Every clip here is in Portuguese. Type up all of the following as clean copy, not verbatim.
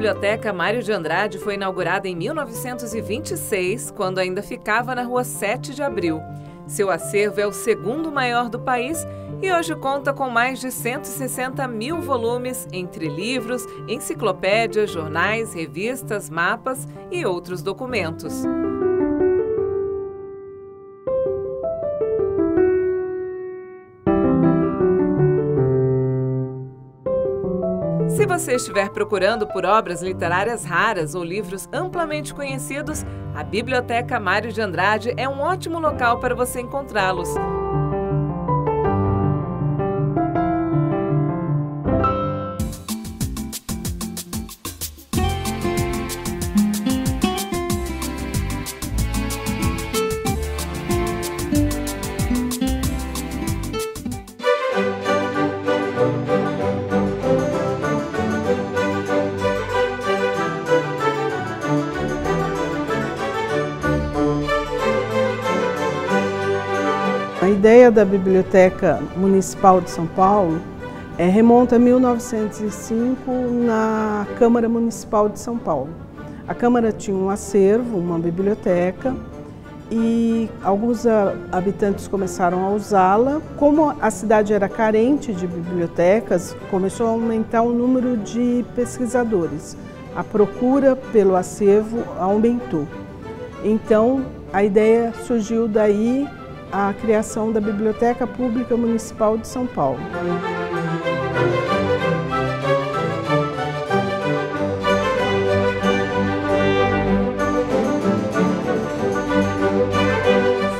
Biblioteca Mário de Andrade foi inaugurada em 1926, quando ainda ficava na Rua 7 de Abril. Seu acervo é o segundo maior do país e hoje conta com mais de 160 mil volumes, entre livros, enciclopédias, jornais, revistas, mapas e outros documentos. Se você estiver procurando por obras literárias raras ou livros amplamente conhecidos, a Biblioteca Mário de Andrade é um ótimo local para você encontrá-los. A ideia da Biblioteca Municipal de São Paulo remonta a 1905 na Câmara Municipal de São Paulo. A Câmara tinha um acervo, uma biblioteca, e alguns habitantes começaram a usá-la. Como a cidade era carente de bibliotecas, começou a aumentar o número de pesquisadores. A procura pelo acervo aumentou. Então, a ideia surgiu daí, a criação da Biblioteca Pública Municipal de São Paulo.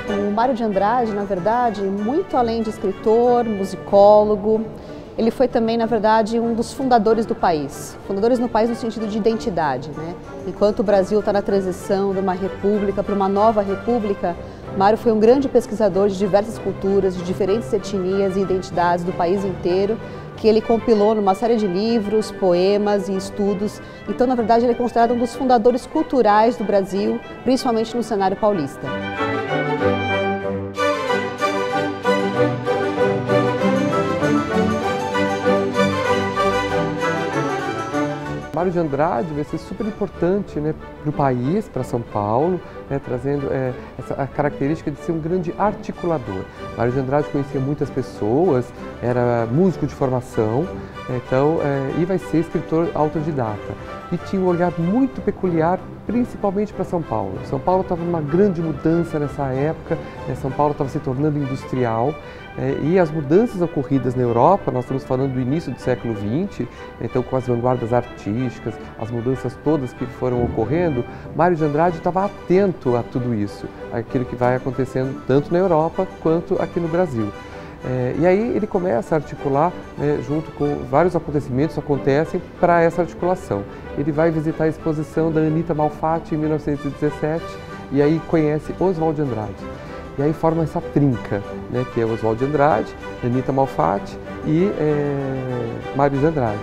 O Mário de Andrade, na verdade, muito além de escritor, musicólogo, ele foi também, na verdade, um dos fundadores do país. Fundadores no país no sentido de identidade, né? Enquanto o Brasil está na transição de uma república para uma nova república, Mário foi um grande pesquisador de diversas culturas, de diferentes etnias e identidades do país inteiro, que ele compilou numa série de livros, poemas e estudos. Então, na verdade, ele é considerado um dos fundadores culturais do Brasil, principalmente no cenário paulista. Mário de Andrade vai ser super importante, né, para o país, para São Paulo, né, trazendo a característica de ser um grande articulador. Mário de Andrade conhecia muitas pessoas, era músico de formação, então, e vai ser escritor autodidata. E tinha um olhar muito peculiar, principalmente para São Paulo. São Paulo estava numa grande mudança nessa época, São Paulo estava se tornando industrial, e as mudanças ocorridas na Europa, nós estamos falando do início do século XX, então com as vanguardas artísticas, as mudanças todas que foram ocorrendo, Mário de Andrade estava atento a tudo isso, aquilo que vai acontecendo tanto na Europa quanto aqui no Brasil. E aí ele começa a articular, junto com vários acontecimentos que acontecem para essa articulação. Ele vai visitar a exposição da Anita Malfatti em 1917 e aí conhece Oswald de Andrade. E aí forma essa trinca, né, que é Oswald de Andrade, Anita Malfatti e Mário de Andrade.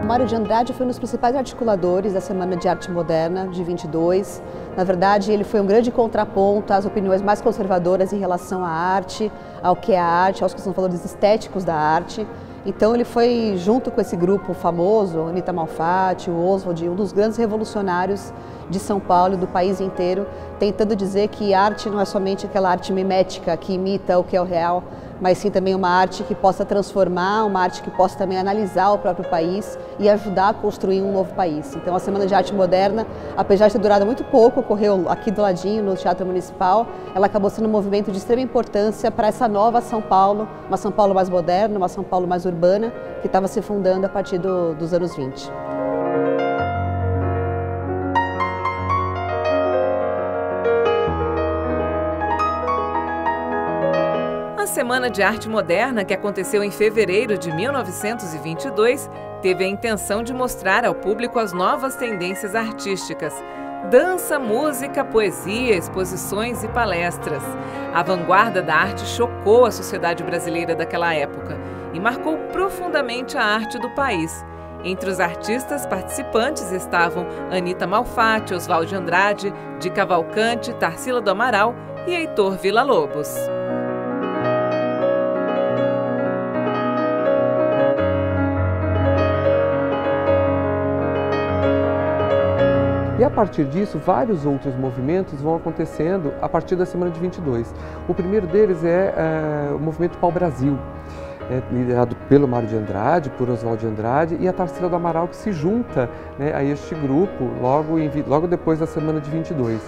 Mário de Andrade foi um dos principais articuladores da Semana de Arte Moderna de 22. Na verdade, ele foi um grande contraponto às opiniões mais conservadoras em relação à arte, ao que é a arte, aos que são valores estéticos da arte. Então ele foi, junto com esse grupo famoso, Anita Malfatti, o Oswald, um dos grandes revolucionários de São Paulo e do país inteiro, tentando dizer que arte não é somente aquela arte mimética que imita o que é o real, mas sim também uma arte que possa transformar, uma arte que possa também analisar o próprio país e ajudar a construir um novo país. Então a Semana de Arte Moderna, apesar de ter durado muito pouco, ocorreu aqui do ladinho, no Teatro Municipal, ela acabou sendo um movimento de extrema importância para essa nova São Paulo, uma São Paulo mais moderna, uma São Paulo mais urbana, que estava se fundando a partir dos anos 20. A Semana de Arte Moderna, que aconteceu em fevereiro de 1922, teve a intenção de mostrar ao público as novas tendências artísticas. Dança, música, poesia, exposições e palestras. A vanguarda da arte chocou a sociedade brasileira daquela época e marcou profundamente a arte do país. Entre os artistas participantes estavam Anita Malfatti, Oswald de Andrade, de Cavalcante, Tarsila do Amaral e Heitor Villa-Lobos. E a partir disso, vários outros movimentos vão acontecendo a partir da semana de 22. O primeiro deles é o movimento Pau Brasil, liderado pelo Mário de Andrade, por Oswald de Andrade e a Tarsila do Amaral, que se junta, né, a este grupo logo depois da semana de 22.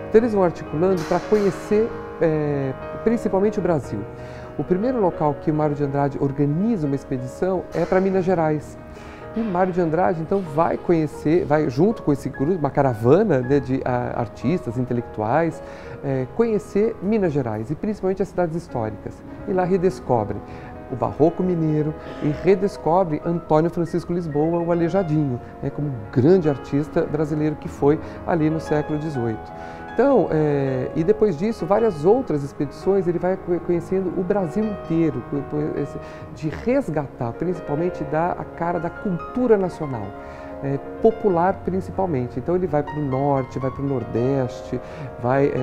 Então eles vão articulando para conhecer principalmente o Brasil. O primeiro local que o Mário de Andrade organiza uma expedição é para Minas Gerais. E Mário de Andrade, então, vai junto com esse grupo, uma caravana, né, de artistas, intelectuais, conhecer Minas Gerais e principalmente as cidades históricas. E lá redescobre o Barroco Mineiro e redescobre Antônio Francisco Lisboa, o Aleijadinho, né, como um grande artista brasileiro que foi ali no século XVIII. Então, e depois disso, várias outras expedições, ele vai conhecendo o Brasil inteiro, de resgatar, principalmente, a cara da cultura nacional, popular principalmente. Então ele vai para o norte, vai para o nordeste, vai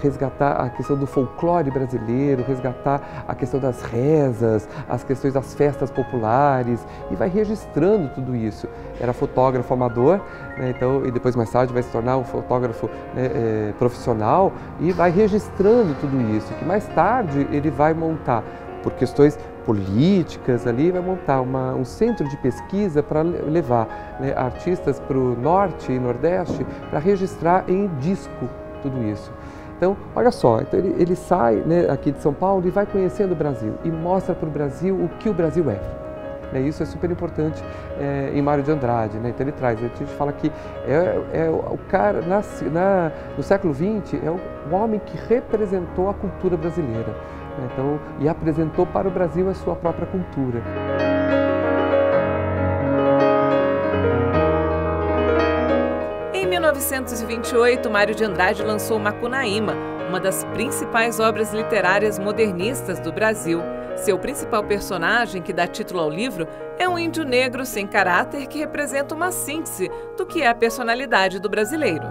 resgatar a questão do folclore brasileiro, resgatar a questão das rezas, as questões das festas populares e vai registrando tudo isso. Era fotógrafo amador, né, então, e depois mais tarde vai se tornar um fotógrafo profissional e vai registrando tudo isso, que mais tarde ele vai montar, por questões políticas ali, vai montar um centro de pesquisa para levar, né, artistas para o norte e nordeste para registrar em disco tudo isso. Então, olha só, então ele sai, né, aqui de São Paulo e vai conhecendo o Brasil e mostra para o Brasil o que o Brasil é. Isso é super importante em Mário de Andrade, né? Então ele traz, a gente fala que o cara, no século XX, é o homem que representou a cultura brasileira, né? Então, e apresentou para o Brasil a sua própria cultura. Em 1928, Mário de Andrade lançou Macunaíma, uma das principais obras literárias modernistas do Brasil. Seu principal personagem, que dá título ao livro, é um índio negro sem caráter que representa uma síntese do que é a personalidade do brasileiro.